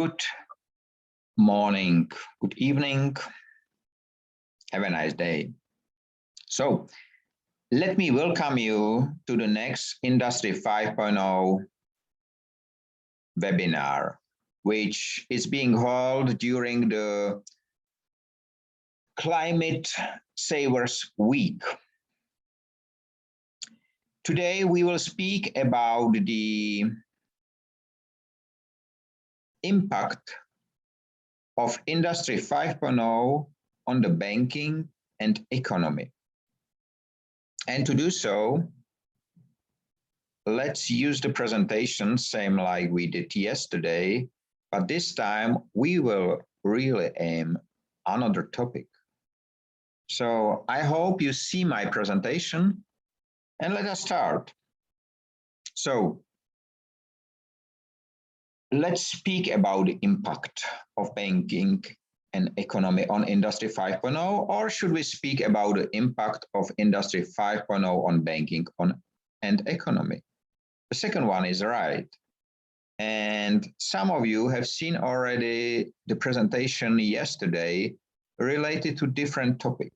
Good morning, good evening, have a nice day. So let me welcome you to the next Industry 5.0 webinar, which is being held during the Climate SAVERS Week. Today we will speak about the impact of Industry 5.0 on the banking and economy. And to do so, let's use the presentation same like we did yesterday, but this time we will really aim another topic. So I hope you see my presentation and let us start. So let's speak about the impact of banking and economy on Industry 5.0, or should we speak about the impact of Industry 5.0 on banking and economy? The second one is right. And some of you have seen already the presentation yesterday related to different topic.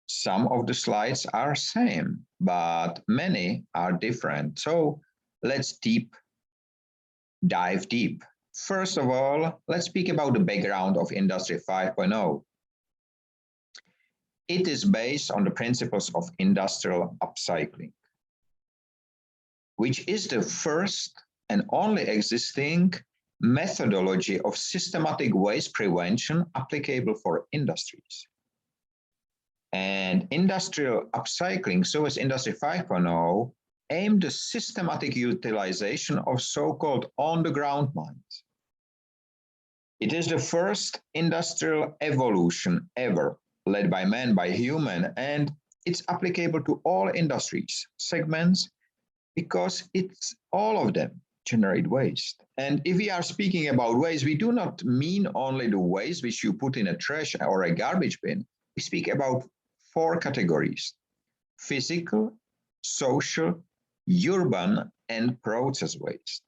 Some of the slides are same, but many are different. So let's dive deep. First of all, let's speak about the background of Industry 5.0. It is based on the principles of industrial upcycling, which is the first and only existing methodology of systematic waste prevention applicable for industries. And industrial upcycling, so as Industry 5.0, aimed at systematic utilization of so-called on-the-ground mines. It is the first industrial evolution ever led by man, by human, and it's applicable to all industries, segments, because it's all of them generate waste. And if we are speaking about waste, we do not mean only the waste which you put in a trash or a garbage bin. We speak about 4 categories: physical, social, urban, and process waste.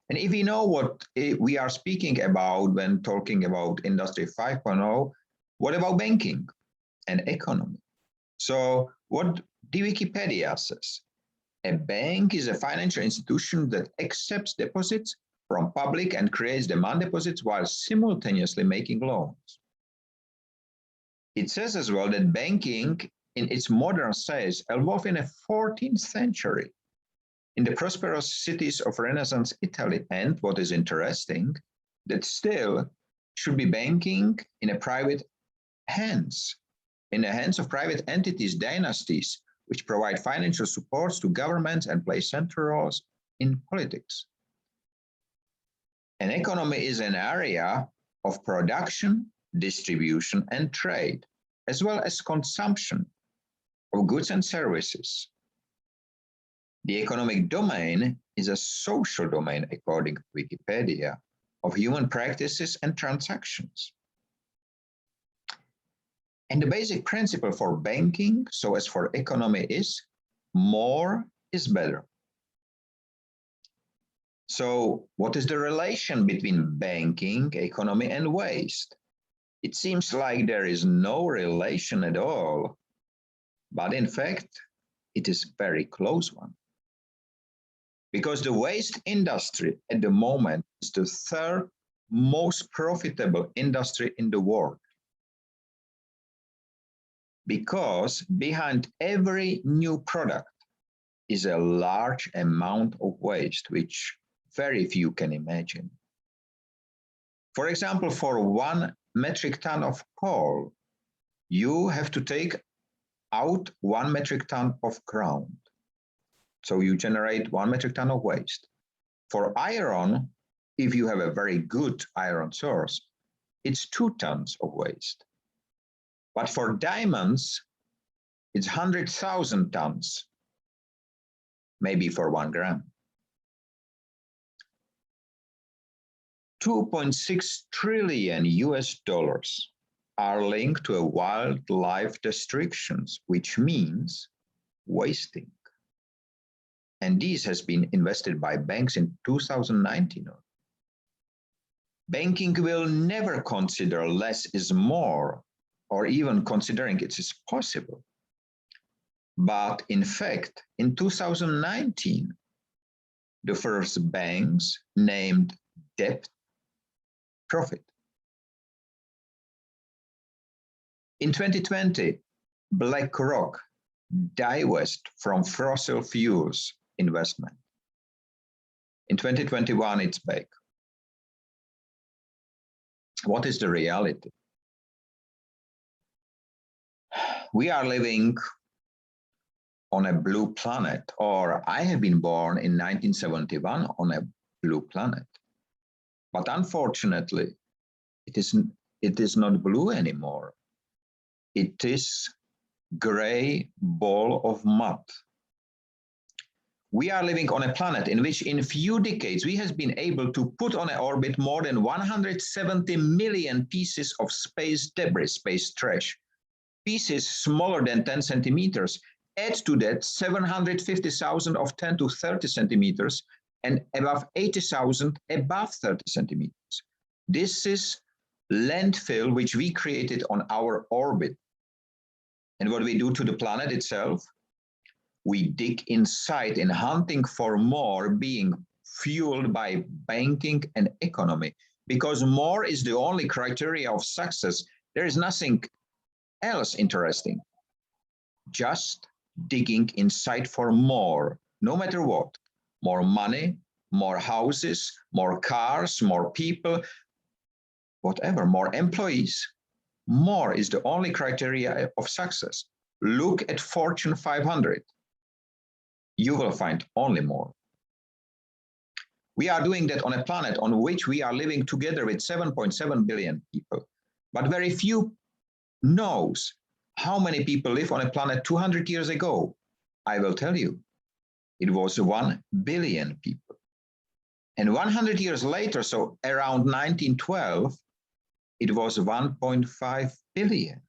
And if we know what we are speaking about when talking about Industry 5.0, what about banking and economy? So what the Wikipedia says: a bank is a financial institution that accepts deposits from public and creates demand deposits while simultaneously making loans. It says as well that banking in its modern stage evolved in the 14th century in the prosperous cities of Renaissance Italy. And what is interesting, that still should be banking in a private hands, in the hands of private entities, dynasties, which provide financial supports to governments and play central roles in politics. An economy is an area of production, distribution, and trade, as well as consumption of goods and services. The economic domain is a social domain, according to Wikipedia, of human practices and transactions. And the basic principle for banking, so as for economy, is more is better. So what is the relation between banking, economy, and waste? It seems like there is no relation at all, but in fact, it is a very close one. Because the waste industry at the moment is the 3rd most profitable industry in the world. Because behind every new product is a large amount of waste, which very few can imagine. For example, for 1 metric ton of coal, you have to take out 1 metric ton of ground. So you generate 1 metric ton of waste. For iron, if you have a very good iron source, it's 2 tons of waste. But for diamonds, it's 100,000 tons, maybe for 1 gram. 2.6 trillion US dollars are linked to wildlife restrictions, which means wasting. And this has been invested by banks in 2019. Banking will never consider less is more, or even considering it is possible. But in fact, in 2019, the first banks named debt profit. In 2020, BlackRock divested from fossil fuels investment. In 2021, it's back. What is the reality? We are living on a blue planet, or I have been born in 1971 on a blue planet. But unfortunately, it is not blue anymore. It is gray ball of mud. We are living on a planet in which in few decades we have been able to put on an orbit more than 170 million pieces of space debris, space trash, pieces smaller than 10 centimeters. Add to that 750,000 of 10 to 30 centimeters and above 80,000 above 30 centimeters. This is landfill which we created on our orbit. And what we do to the planet itself? We dig inside in hunting for more, being fueled by banking and economy, because more is the only criteria of success. There is nothing else interesting. Just digging inside for more, no matter what. More money, more houses, more cars, more people, whatever, more employees. More is the only criteria of success. Look at Fortune 500. You will find only more. We are doing that on a planet on which we are living together with 7.7 billion people. But very few knows how many people live on a planet 200 years ago. I will tell you, it was 1 billion people. And 100 years later, so around 1912, it was 1.5 billion.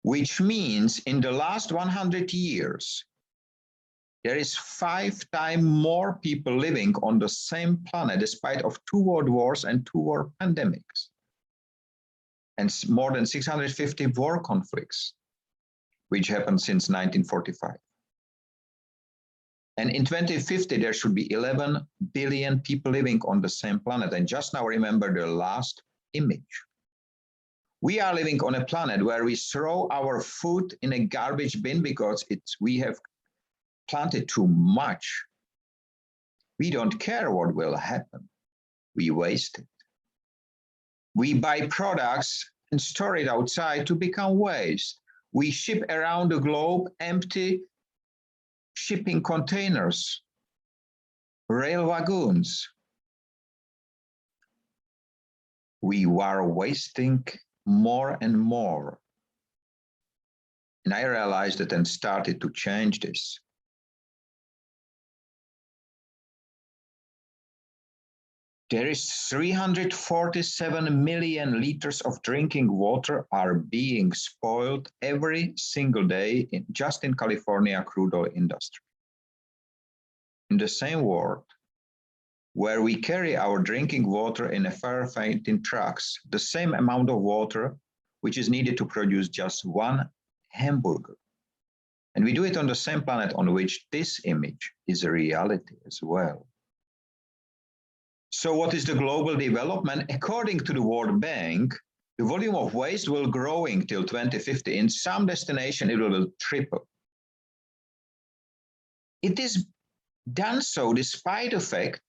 Which means in the last 100 years, there is 5 times more people living on the same planet, despite of 2 world wars and 2 war pandemics, and more than 650 war conflicts, which happened since 1945. And in 2050, there should be 11 billion people living on the same planet. And just now remember the last image. We are living on a planet where we throw our food in a garbage bin because we have planted too much. We don't care what will happen. We waste it. We buy products and store it outside to become waste. We ship around the globe empty shipping containers, rail wagons. We are wasting more and more. And I realized it and started to change this. There is 347 million liters of drinking water are being spoiled every single day just in California crude oil industry. In the same world, where we carry our drinking water in a firefighting trucks, the same amount of water which is needed to produce just 1 hamburger. And we do it on the same planet on which this image is a reality as well. So what is the global development? According to the World Bank, the volume of waste will growing till 2050. In some destination, it will triple. It is done so despite the fact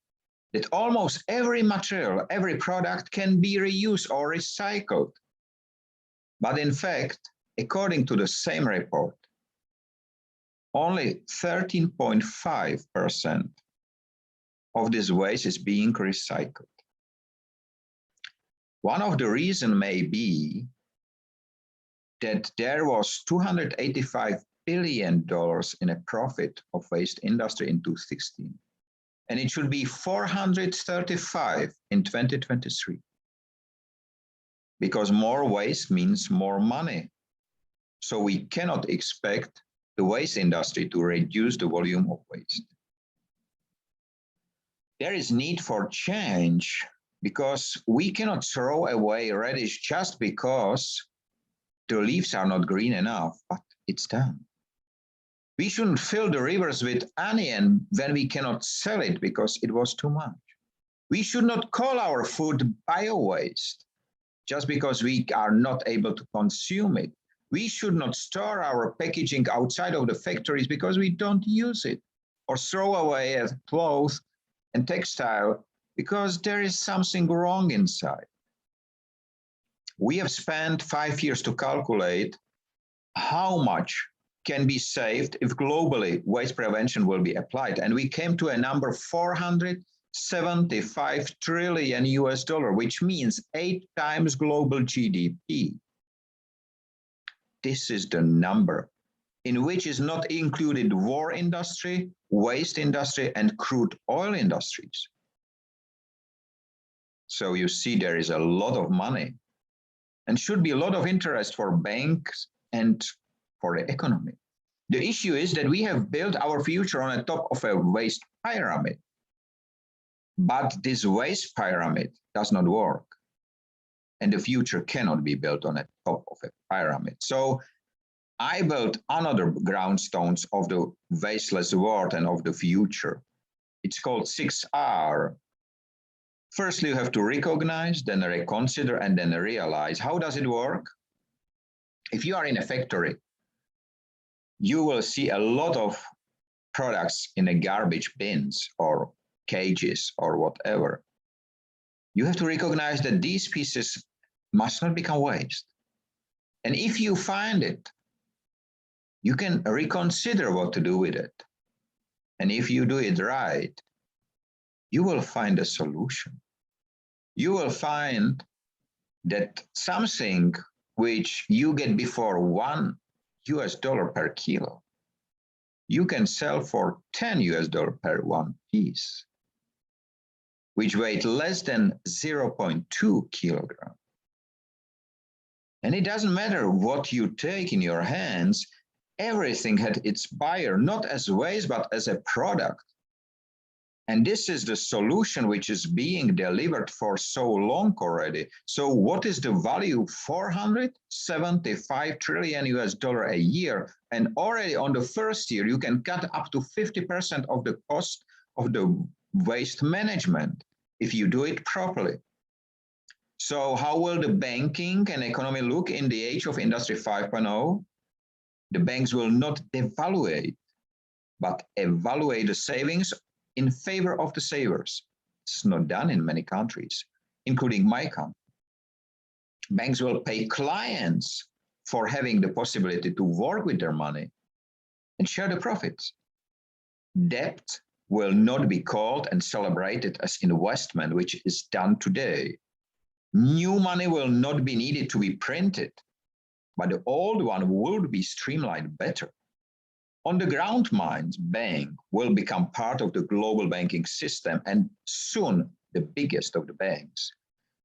that almost every material, every product can be reused or recycled. But in fact, according to the same report, only 13.5% of this waste is being recycled. One of the reasons may be that there was $285 billion in a profit of waste industry in 2016, and it should be 435 in 2023. Because more waste means more money. So we cannot expect the waste industry to reduce the volume of waste. There is need for change because we cannot throw away radish just because the leaves are not green enough, but it's done. We shouldn't fill the rivers with onion when we cannot sell it because it was too much. We should not call our food bio-waste just because we are not able to consume it. We should not store our packaging outside of the factories because we don't use it, or throw away as clothes and textile because there is something wrong inside. We have spent 5 years to calculate how much can be saved if globally waste prevention will be applied. And we came to a number 475 trillion US dollar, which means 8 times global GDP. This is the number in which is not included war industry, waste industry, and crude oil industries. So you see there is a lot of money and should be a lot of interest for banks and for the economy. The issue is that we have built our future on the top of a waste pyramid. But this waste pyramid does not work. And the future cannot be built on the top of a pyramid. So I built another groundstones of the wasteless world and of the future. It's called 6R. Firstly, you have to recognize, then reconsider, and then realize. How does it work? If you are in a factory, you will see a lot of products in the garbage bins or cages or whatever. You have to recognize that these pieces must not become waste. And if you find it, you can reconsider what to do with it. And if you do it right, you will find a solution. You will find that something which you get before $1 per kilo, you can sell for $10 per one piece, which weight less than 0.2 kilogram. And it doesn't matter what you take in your hands, everything had its buyer, not as waste, but as a product. And this is the solution which is being delivered for so long already. So what is the value? 475 trillion US dollar a year. And already on the first year, you can cut up to 50% of the cost of the waste management if you do it properly. So how will the banking and economy look in the age of Industry 5.0? The banks will not devaluate, but evaluate the savings in favor of the savers. It's not done in many countries, including my country. Banks will pay clients for having the possibility to work with their money and share the profits. Debt will not be called and celebrated as investment, which is done today. New money will not be needed to be printed, but the old one will be streamlined better. On the ground mines, bank will become part of the global banking system and soon the biggest of the banks.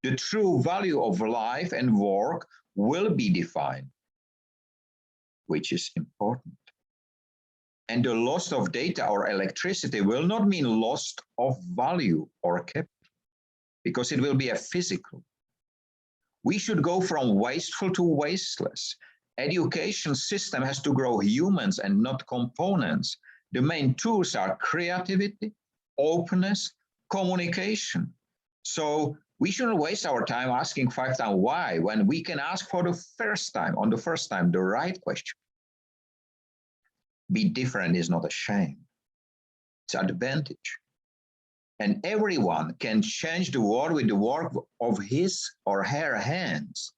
The true value of life and work will be defined, which is important. And the loss of data or electricity will not mean loss of value or capital, because it will be a physical. We should go from wasteful to wasteless. Education system has to grow humans and not components. The main tools are creativity, openness, communication. So we shouldn't waste our time asking 5 times why when we can ask for the first time, the right question. Be different is not a shame. It's an advantage. And everyone can change the world with the work of his or her hands.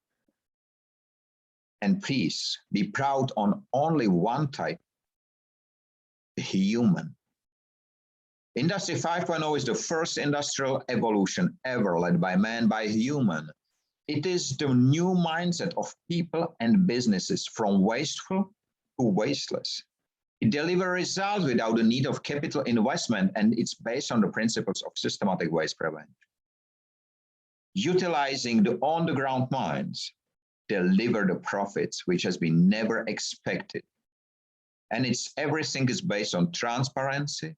And please be proud on only one type, human. Industry 5.0 is the first industrial evolution ever led by man, by human. It is the new mindset of people and businesses from wasteful to wasteless. It delivers results without the need of capital investment, and it's based on the principles of systematic waste prevention. Utilizing the on-the-ground mines, deliver the profits which has been never expected. And everything is based on transparency,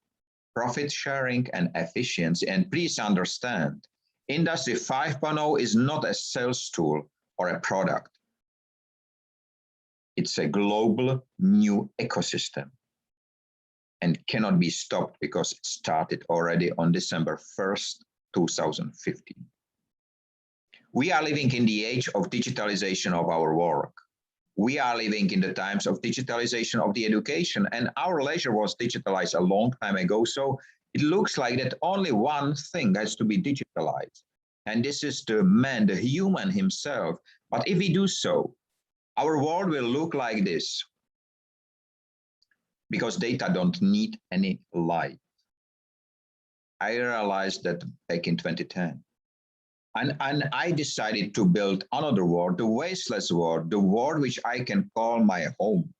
profit sharing, and efficiency. And please understand, Industry 5.0 is not a sales tool or a product. It's a global new ecosystem and cannot be stopped because it started already on December 1st, 2015. We are living in the age of digitalization of our work. We are living in the times of digitalization of the education, and our leisure was digitalized a long time ago. So it looks like that only one thing has to be digitalized, and this is the man, the human himself. But if we do so, our world will look like this, because data don't need any light. I realized that back in 2010. And I decided to build another world, the wasteless world, the world which I can call my home.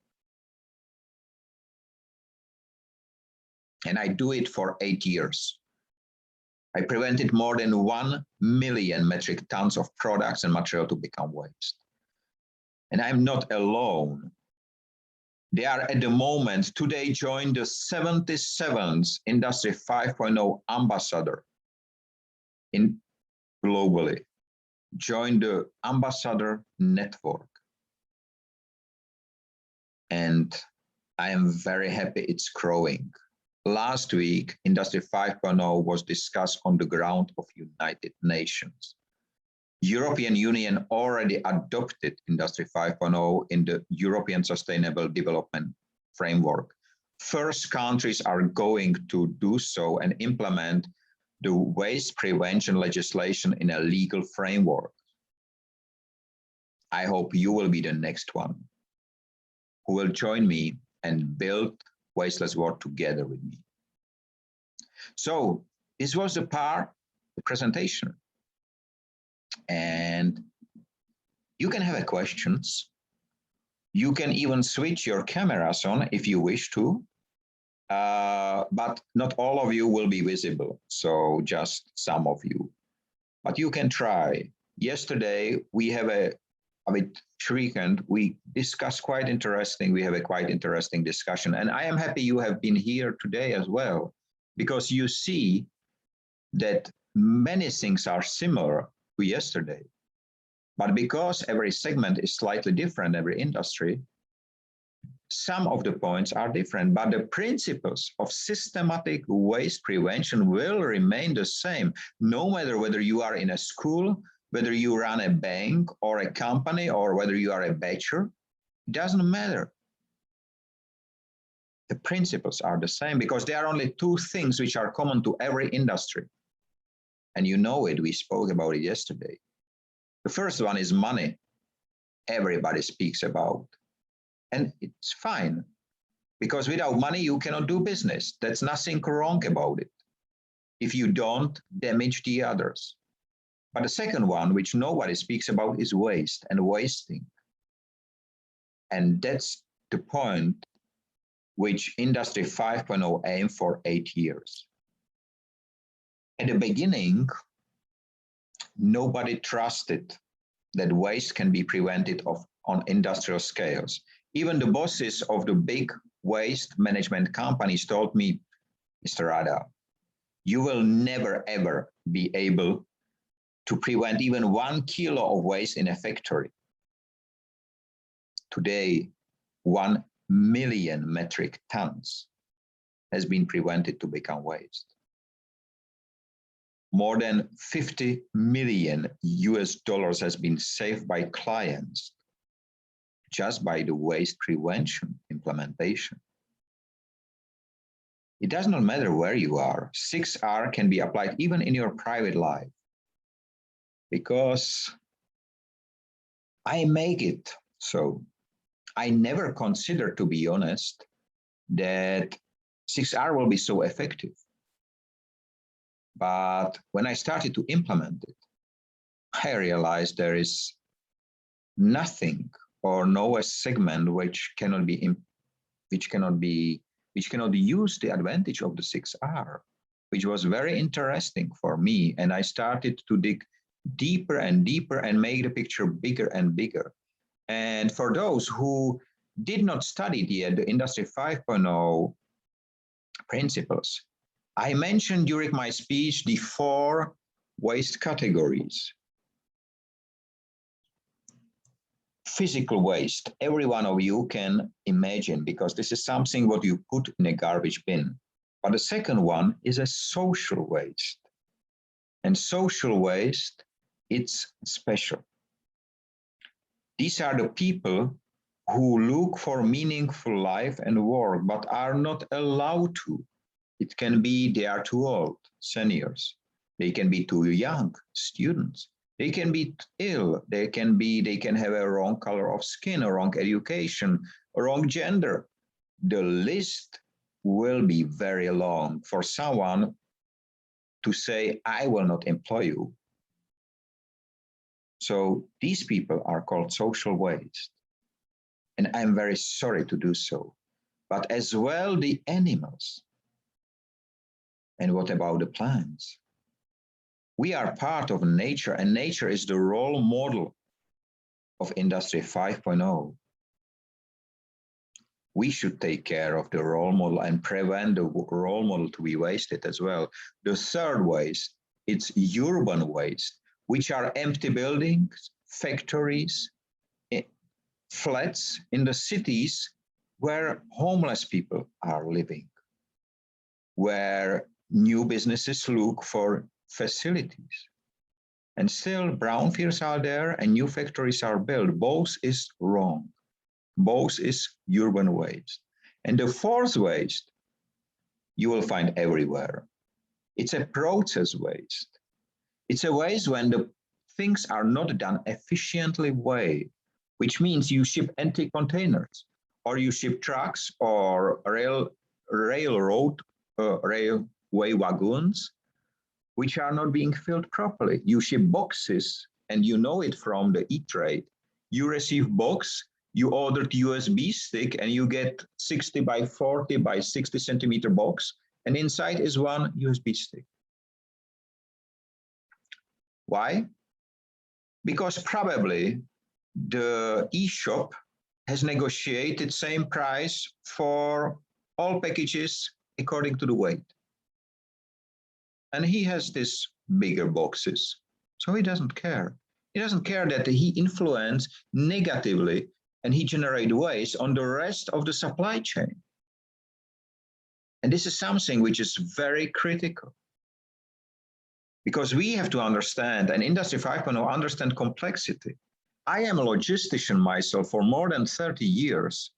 And I do it for 8 years. I prevented more than 1 million metric tons of products and material to become waste. And I'm not alone. They are at the moment, today joined the 77th Industry 5.0 ambassador globally, joined the ambassador network. And I am very happy it's growing. Last week, Industry 5.0 was discussed on the ground of United Nations. European Union already adopted Industry 5.0 in the European Sustainable Development Framework. First countries are going to do so and implement the waste prevention legislation in a legal framework. I hope you will be the next one who will join me and build wasteless world together with me. So this was the presentation. And you can have questions. You can even switch your cameras on if you wish to, but not all of you will be visible. So just some of you, but you can try. Yesterday, we have with Shrikant, we discussed quite interesting. We have a quite interesting discussion, and I am happy you have been here today as well, because you see that many things are similar to yesterday, but because every segment is slightly different, every industry, some of the points are different, but the principles of systematic waste prevention will remain the same, no matter whether you are in a school, whether you run a bank or a company, or whether you are a bachelor. It doesn't matter. The principles are the same, because there are only two things which are common to every industry. And you know it, we spoke about it yesterday. The first one is money. Everybody speaks about. And it's fine, because without money, you cannot do business. There's nothing wrong about it, if you don't damage the others. But the second one, which nobody speaks about, is waste and wasting. And that's the point which Industry 5.0 aimed for 8 years. At the beginning, nobody trusted that waste can be prevented on industrial scales. Even the bosses of the big waste management companies told me, Mr. Rada, you will never, ever be able to prevent even 1 kilo of waste in a factory. Today, 1 million metric tons has been prevented to become waste. More than 50 million US dollars has been saved by clients just by the waste prevention implementation. It does not matter where you are. 6R can be applied even in your private life, because I make it so. I never considered, to be honest, that 6R will be so effective. But when I started to implement it, I realized there is nothing or no segment which cannot use the advantage of the 6R, which was very interesting for me. And I started to dig deeper and deeper and make the picture bigger and bigger. And for those who did not study yet the Industry 5.0 principles, I mentioned during my speech the 4 waste categories. Physical waste, every one of you can imagine, because this is something what you put in a garbage bin. But the second one is a social waste. And social waste, it's special. These are the people who look for meaningful life and work, but are not allowed to. It can be they are too old, seniors. They can be too young, students. They can be ill. They can have a wrong color of skin, a wrong education, a wrong gender. The list will be very long for someone to say, I will not employ you. So these people are called social waste. And I'm very sorry to do so. But as well, the animals. And what about the plants? We are part of nature, and nature is the role model of Industry 5.0. We should take care of the role model and prevent the role model to be wasted as well. The third waste, it's urban waste, which are empty buildings, factories, flats in the cities where homeless people are living, where new businesses look for facilities. And still brownfields are there and new factories are built. Both is wrong. Both is urban waste. And the fourth waste, you will find everywhere. It's a process waste. It's a waste when the things are not done efficiently way, which means you ship empty containers, or you ship trucks or railway wagons, which are not being filled properly. You ship boxes, and you know it from the e-trade. You receive box, you ordered USB stick, and you get 60 by 40 by 60 centimeter box, and inside is one USB stick. Why? Because probably the e-shop has negotiated same price for all packages according to the weight. And he has these bigger boxes, so he doesn't care. He doesn't care that he influences negatively and he generates waste on the rest of the supply chain. And this is something which is very critical, because we have to understand, and Industry 5.0 understand complexity. I am a logistician myself for more than 30 years.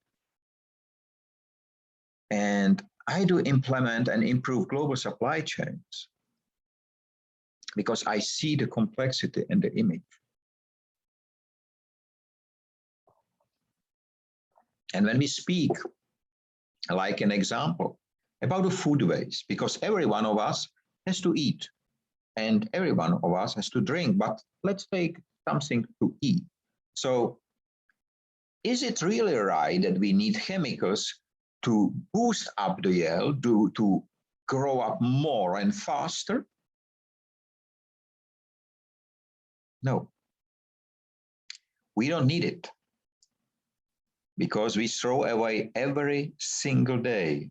And I do implement and improve global supply chains because I see the complexity and the image. And when we speak, like an example, about the food waste, because every one of us has to eat and every one of us has to drink, but let's take something to eat. So is it really right that we need chemicals to boost up the yield, to grow up more and faster? No, we don't need it, because we throw away every single day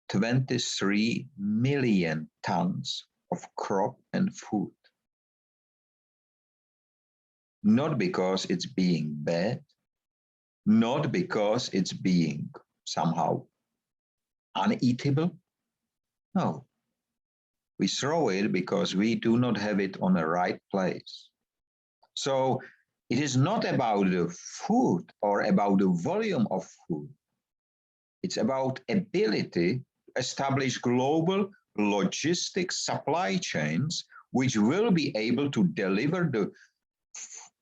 23 million tons of crop and food. Not because it's being bad, not because it's being somehow uneatable. No, we throw it because we do not have it on the right place. So it is not about the food or about the volume of food. It's about ability to establish global logistics supply chains, which will be able to deliver the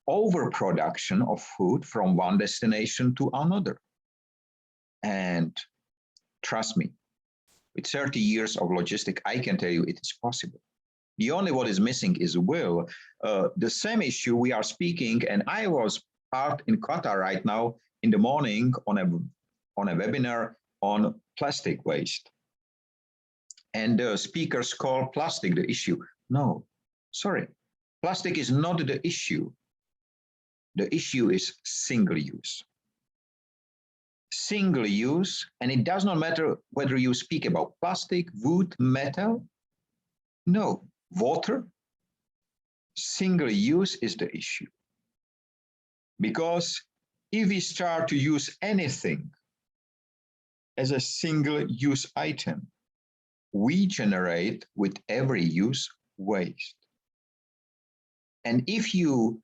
overproduction of food from one destination to another. And trust me, with 30 years of logistics, I can tell you it is possible. The only what is missing is will. The same issue we are speaking, and I was part in Qatar right now in the morning on a webinar on plastic waste. And the speakers call plastic the issue. No, sorry, plastic is not the issue. The issue is single use. Single use, and it does not matter whether you speak about plastic, wood, metal, no, water, single use is the issue. Because if we start to use anything as a single use item, we generate with every use waste. And if you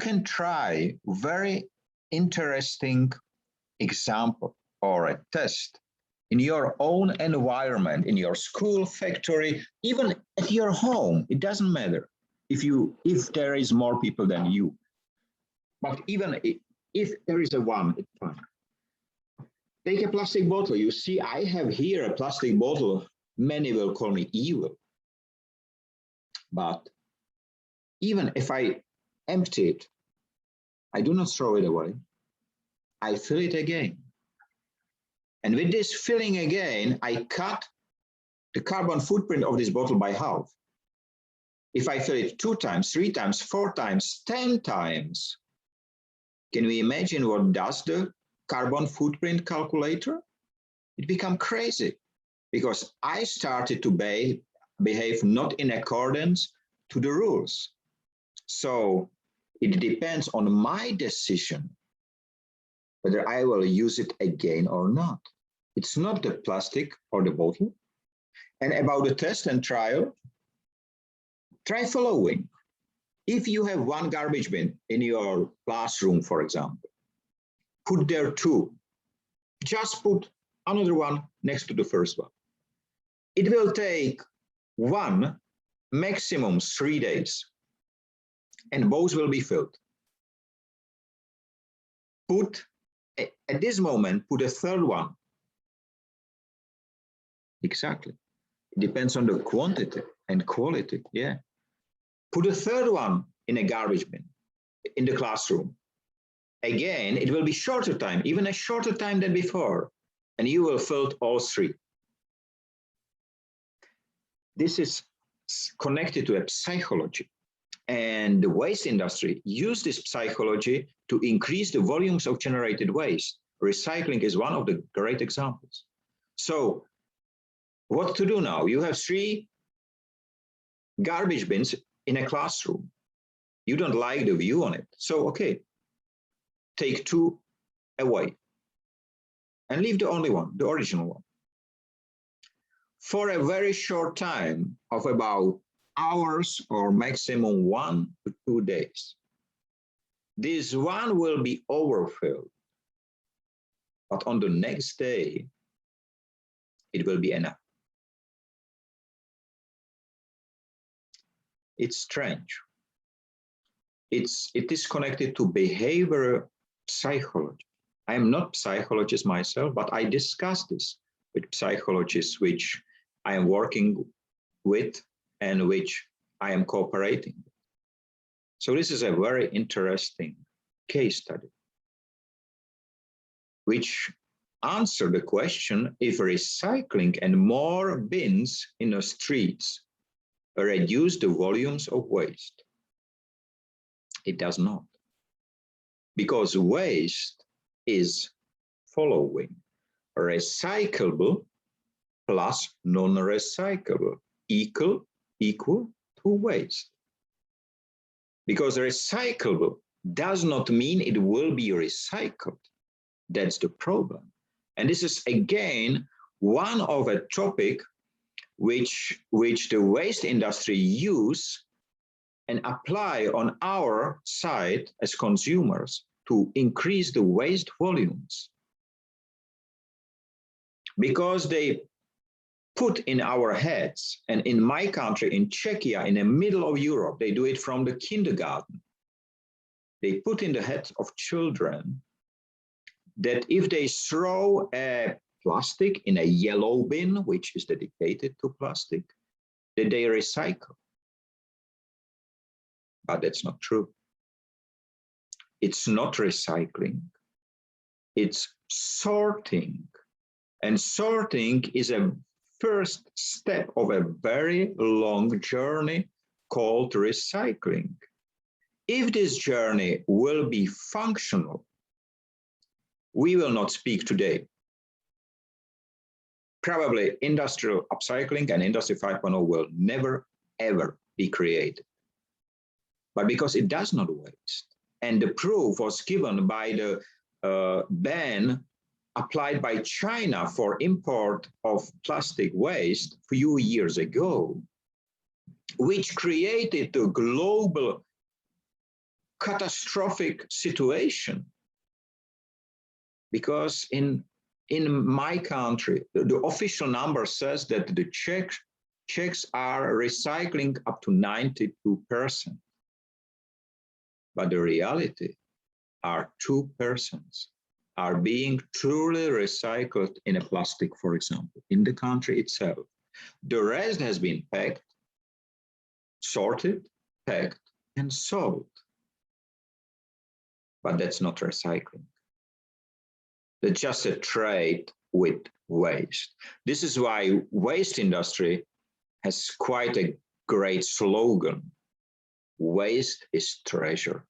can try very interesting example or a test in your own environment, in your school, factory, even at your home. It doesn't matter if there is more people than you. But even if there is a one, it's fine. Take a plastic bottle. You see, I have here a plastic bottle. Many will call me evil. But even if I empty it, I do not throw it away. I fill it again. And with this filling again, I cut the carbon footprint of this bottle by half. If I fill it 2 times, 3 times, 4 times, 10 times, can we imagine what does the carbon footprint calculator? It becomes crazy because I started to behave not in accordance to the rules. So it depends on my decision whether I will use it again or not. It's not the plastic or the bottle. And about the test and trial, try following. If you have one garbage bin in your classroom, for example, put there 2. Just put another one next to the first one. It will take 1, maximum 3 days, and both will be filled. At this moment, put a 3rd one. Exactly. It depends on the quantity and quality, yeah. Put a 3rd one in a garbage bin in the classroom. Again, it will be shorter time, even a shorter time than before, and you will fill all 3. This is connected to a psychology, and the waste industry use this psychology to increase the volumes of generated waste. Recycling is one of the great examples. So what to do now? You have 3 garbage bins in a classroom. You don't like the view on it. So, okay, take 2 away and leave the only one, the original one. For a very short time of about hours or maximum 1 to 2 days, this one will be overfilled. But on the next day, it will be enough. It's strange. It is connected to behavioral psychology. I am not a psychologist myself, but I discuss this with psychologists which I am working with and which I am cooperating with. So this is a very interesting case study, which answer the question if recycling and more bins in the streets reduce the volumes of waste. It does not, because waste is following recyclable plus non-recyclable equal to waste. Because recyclable does not mean it will be recycled. That's the problem. And this is again one of a topic which the waste industry use and apply on our side as consumers to increase the waste volumes. Because they put in our heads, and in my country, in Czechia, in the middle of Europe, they do it from the kindergarten. They put in the heads of children that if they throw a plastic in a yellow bin, which is dedicated to plastic, that they recycle. But that's not true. It's not recycling, it's sorting. And sorting is a first step of a very long journey called recycling. If this journey will be functional, we will not speak today. Probably industrial upcycling and Industry 5.0 will never ever be created. But because it does not waste, and the proof was given by the ban applied by China for import of plastic waste a few years ago, which created a global catastrophic situation. Because in my country, the official number says that the Czechs are recycling up to 92%. But the reality are 2% are being truly recycled in a plastic, for example, in the country itself. The rest has been packed, sorted, packed, and sold. But that's not recycling. It's just a trade with waste. This is why waste industry has quite a great slogan. Waste is treasure.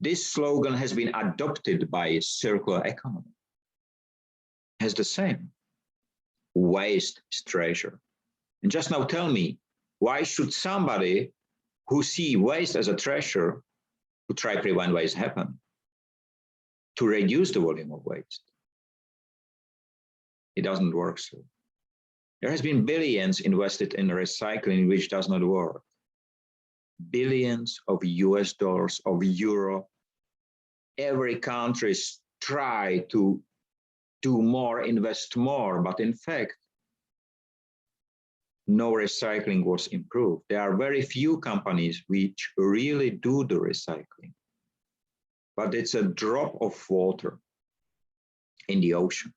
This slogan has been adopted by circular economy. Has the same. Waste is treasure. And just now tell me, why should somebody who see waste as a treasure to try to prevent waste happen? To reduce the volume of waste. It doesn't work so. There has been billions invested in recycling, which does not work. Billions of US dollars, of euro. Every country try to do more, invest more, but in fact, no recycling was improved. There are very few companies which really do the recycling. But it's a drop of water in the ocean.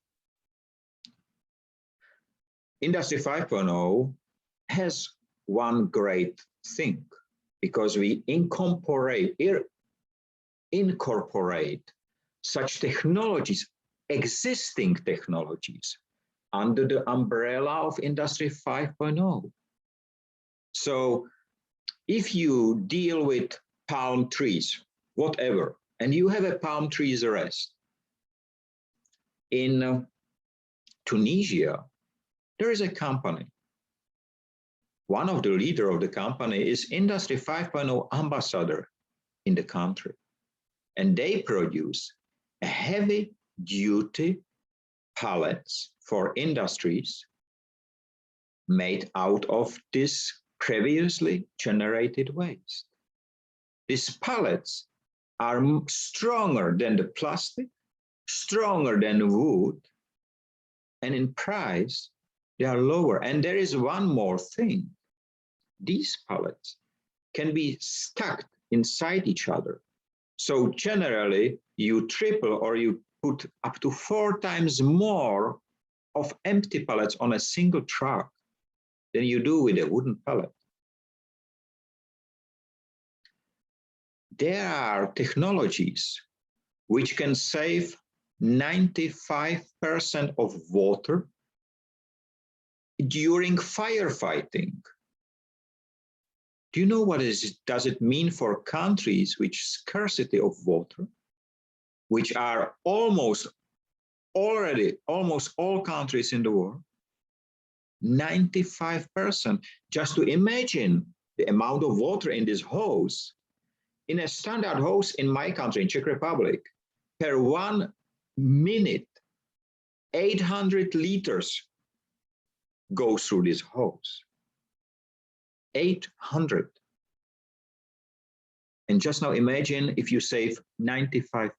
Industry 5.0 has one great thing, because we incorporate such technologies, existing technologies, under the umbrella of Industry 5.0. So if you deal with palm trees, whatever, and you have a palm trees arrest. In Tunisia, there is a company. One of the leaders of the company is Industry 5.0 ambassador in the country. And they produce a heavy-duty pallets for industries made out of this previously generated waste. These pallets are stronger than the plastic, stronger than wood, and in price, they are lower. And there is one more thing. These pallets can be stacked inside each other. So generally, you triple or you put up to 4 times more of empty pallets on a single truck than you do with a wooden pallet. There are technologies which can save 95% of water during firefighting. Do you know what does it mean for countries with scarcity of water, which are almost all countries in the world? 95%. Just to imagine the amount of water in this hose. In a standard hose in my country, in Czech Republic, per 1 minute, 800 liters go through this hose. 800. And just now imagine if you save 95%.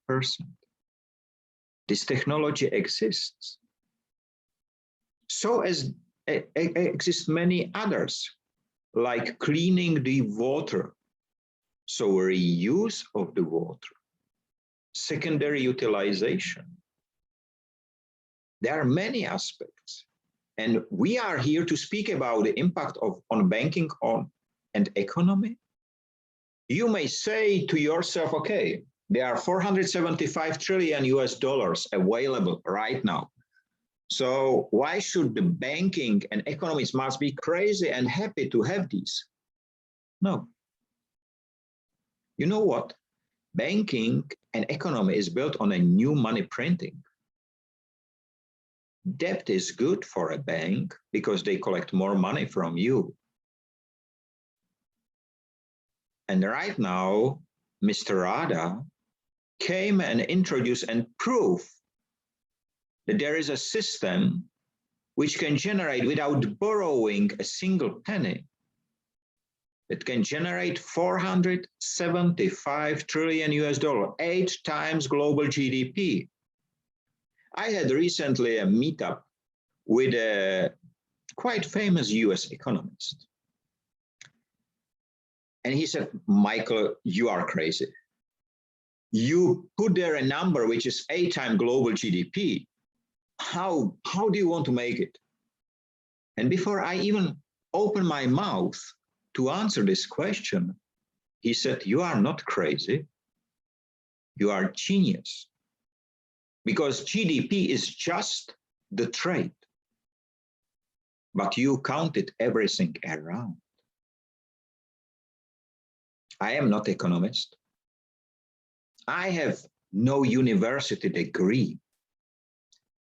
This technology exists. So as exist many others, like cleaning the water. So reuse of the water, secondary utilization. There are many aspects. And we are here to speak about the impact on banking and economy. You may say to yourself, okay, there are 475 trillion US dollars available right now. So why should the banking and economies must be crazy and happy to have these? No. You know what? Banking and economy is built on a new money printing. Debt is good for a bank because they collect more money from you. And right now, Mr. Rada came and introduced and proved that there is a system which can generate without borrowing a single penny. It can generate 475 trillion US dollar, 8 times global GDP. I had recently a meetup with a quite famous US economist. And he said, Michael, you are crazy. You put there a number which is 8 times global GDP. How do you want to make it? And before I even open my mouth to answer this question, he said, you are not crazy. You are genius. Because GDP is just the trade. But you counted everything around. I am not an economist. I have no university degree.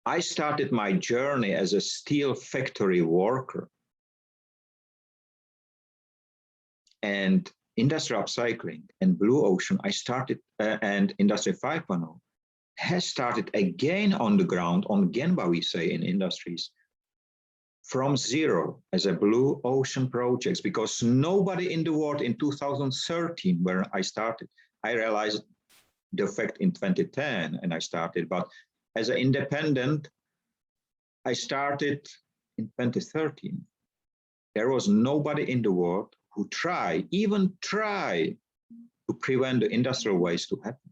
I started my journey as a steel factory worker. And industrial upcycling and blue ocean, I started, and Industry 5.0 has started again on the ground, on Genba, we say in industries, from zero as a blue ocean projects, because nobody in the world in 2013, where I started, I realized the fact in 2010 and I started, but as an independent, I started in 2013. There was nobody in the world who even try to prevent the industrial waste to happen.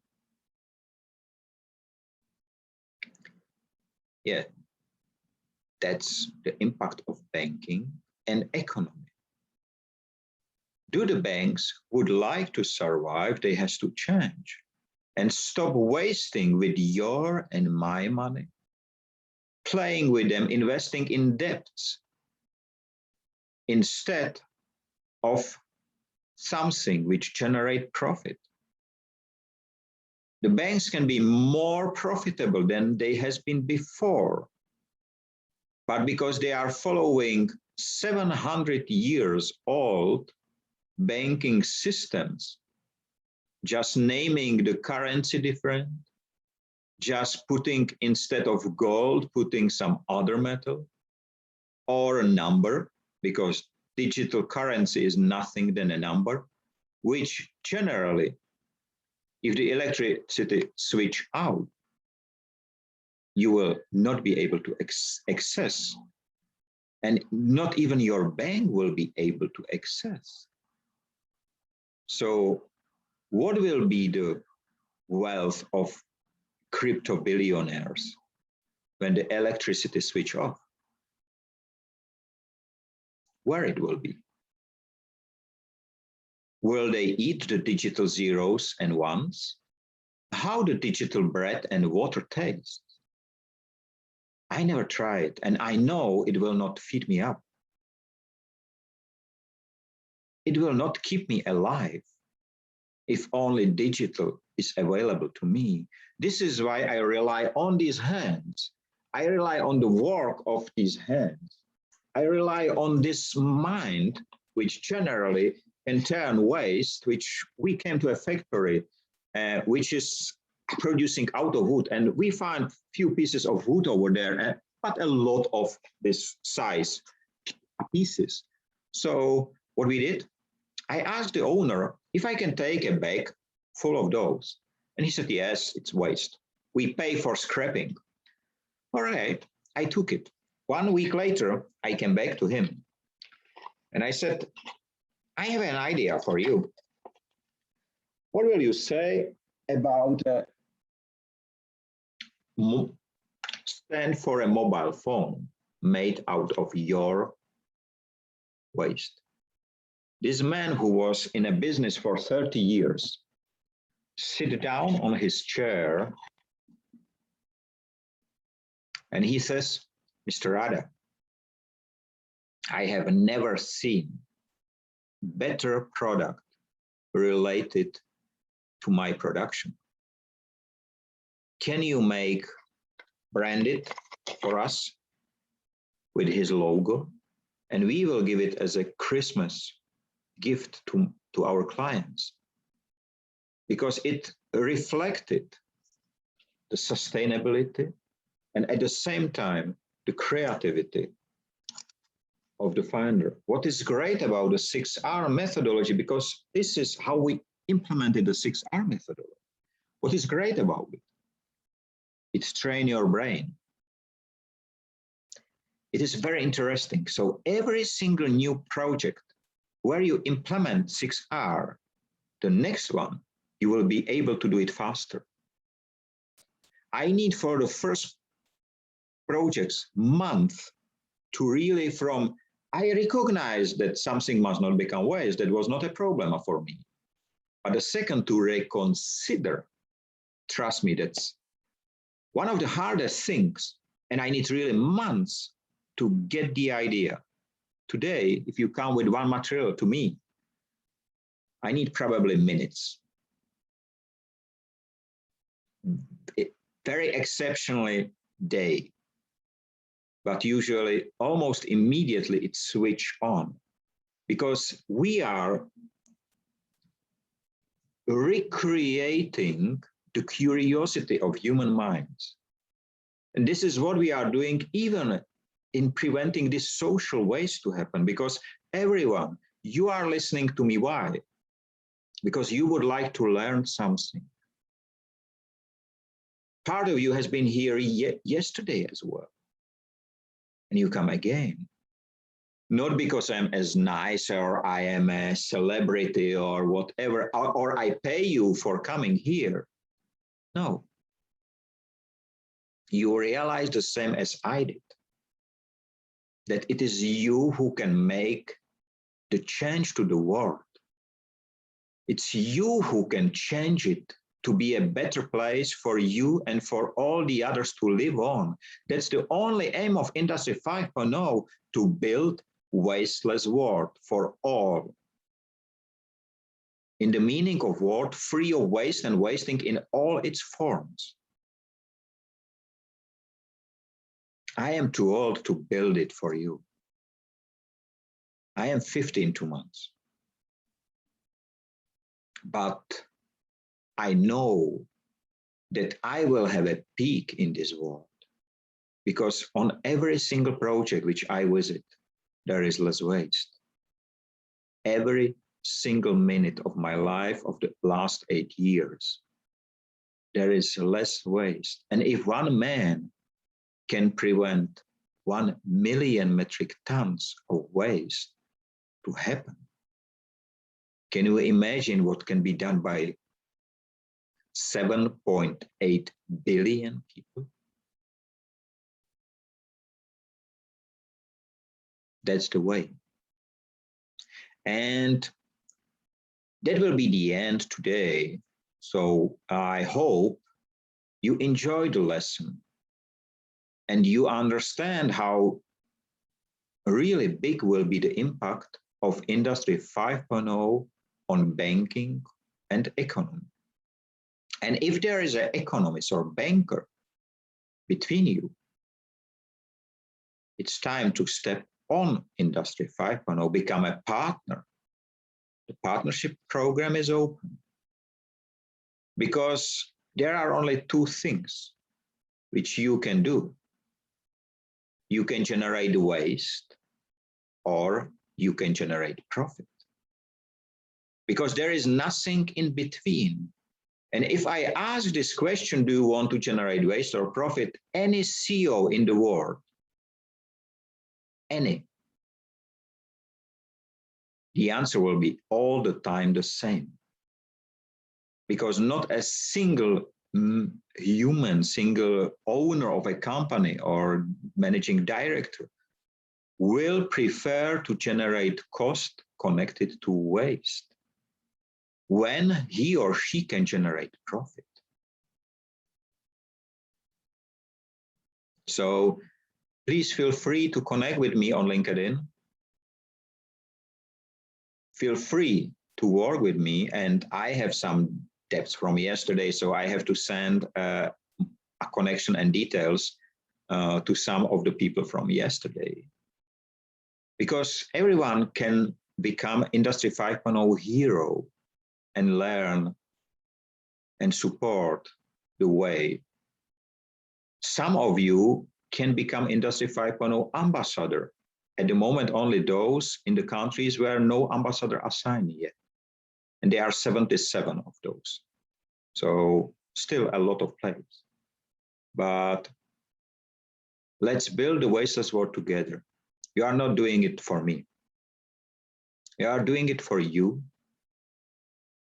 Yeah, that's the impact of banking and economy. Do the banks would like to survive, they have to change and stop wasting with your and my money, playing with them, investing in debts, instead of something which generate profit. The banks can be more profitable than they has been before, but because they are following 700 years old banking systems, just naming the currency different, just putting instead of gold, putting some other metal or a number, because digital currency is nothing than a number, which generally, if the electricity switch out, you will not be able to access, and not even your bank will be able to access. So what will be the wealth of crypto billionaires when the electricity switch off? Where it will be? Will they eat the digital zeros and ones? How the digital bread and water taste? I never tried, and I know it will not feed me up. It will not keep me alive if only digital is available to me. This is why I rely on these hands. I rely on the work of these hands. I rely on this mind, which generally can turn waste, which we came to a factory, which is producing out of wood. And we find few pieces of wood over there, but a lot of this size pieces. So what we did, I asked the owner if I can take a bag full of those. And he said, yes, it's waste. We pay for scrapping. All right, I took it. 1 week later, I came back to him. And I said, I have an idea for you. What will you say about stand for a mobile phone made out of your waste? This man who was in a business for 30 years, sit down on his chair and he says, Mr. Rada, I have never seen better product related to my production. Can you make branded for us with his logo? And we will give it as a Christmas gift to our clients, because it reflected the sustainability and at the same time the creativity of the founder. What is great about the 6R methodology, because this is how we implemented the 6R methodology. What is great about it? It's train your brain. It is very interesting. So every single new project where you implement 6R, the next one, you will be able to do it faster. I need for the first projects month to really I recognize that something must not become waste. That was not a problem for me. But the second, to reconsider, trust me, that's one of the hardest things. And I need really months to get the idea. Today, if you come with one material to me, I need probably minutes. Very exceptionally day, but usually almost immediately it's switched on, because we are recreating the curiosity of human minds. And this is what we are doing even in preventing this social waste to happen, because everyone, you are listening to me. Why? Because you would like to learn something. Part of you has been here yesterday as well. And you come again. Not because I'm as nice or I am a celebrity or whatever, or I pay you for coming here. No. You realize the same as I did, that it is you who can make the change to the world. It's you who can change it to be a better place for you and for all the others to live on. That's the only aim of Industry 5.0, to build wasteless world for all. In the meaning of word, free of waste and wasting in all its forms. I am too old to build it for you. I am 50 in 2 months. But I know that I will have a peak in this world, because on every single project which I visit, there is less waste. Every single minute of my life of the last 8 years, there is less waste. And if one man can prevent 1 million metric tons of waste to happen, can you imagine what can be done by 7.8 billion people? That's the way. And that will be the end today. So I hope you enjoy the lesson and you understand how really big will be the impact of Industry 5.0 on banking and economy. And if there is an economist or banker between you, it's time to step on Industry 5.0, become a partner. The partnership program is open, because there are only 2 things which you can do. You can generate waste, or you can generate profit, because there is nothing in between. And if I ask this question, do you want to generate waste or profit? Any CEO in the world, any, the answer will be all the time the same. Because not a single human, single owner of a company or managing director will prefer to generate cost connected to waste when he or she can generate profit. So please feel free to connect with me on LinkedIn. Feel free to work with me, and I have some debts from yesterday, so I have to send a connection and details to some of the people from yesterday. Because everyone can become Industry 5.0 hero and learn and support the way. Some of you can become Industry 5.0 ambassador. At the moment, only those in the countries where no ambassador assigned yet. And there are 77 of those. So still a lot of place. But let's build the wasteless world together. You are not doing it for me. You are doing it for you,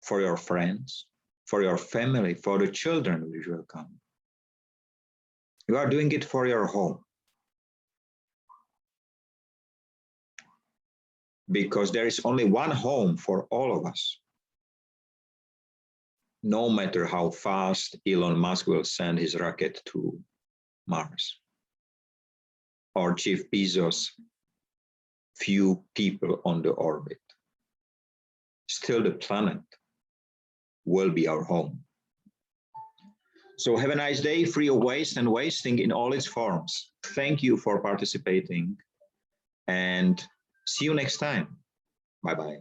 for your friends, for your family, for the children which will come. You are doing it for your home. Because there is only one home for all of us. No matter how fast Elon Musk will send his rocket to Mars, or Jeff Bezos, few people on the orbit. Still the planet will be our home. So have a nice day, free of waste and wasting in all its forms. Thank you for participating and see you next time. Bye-bye.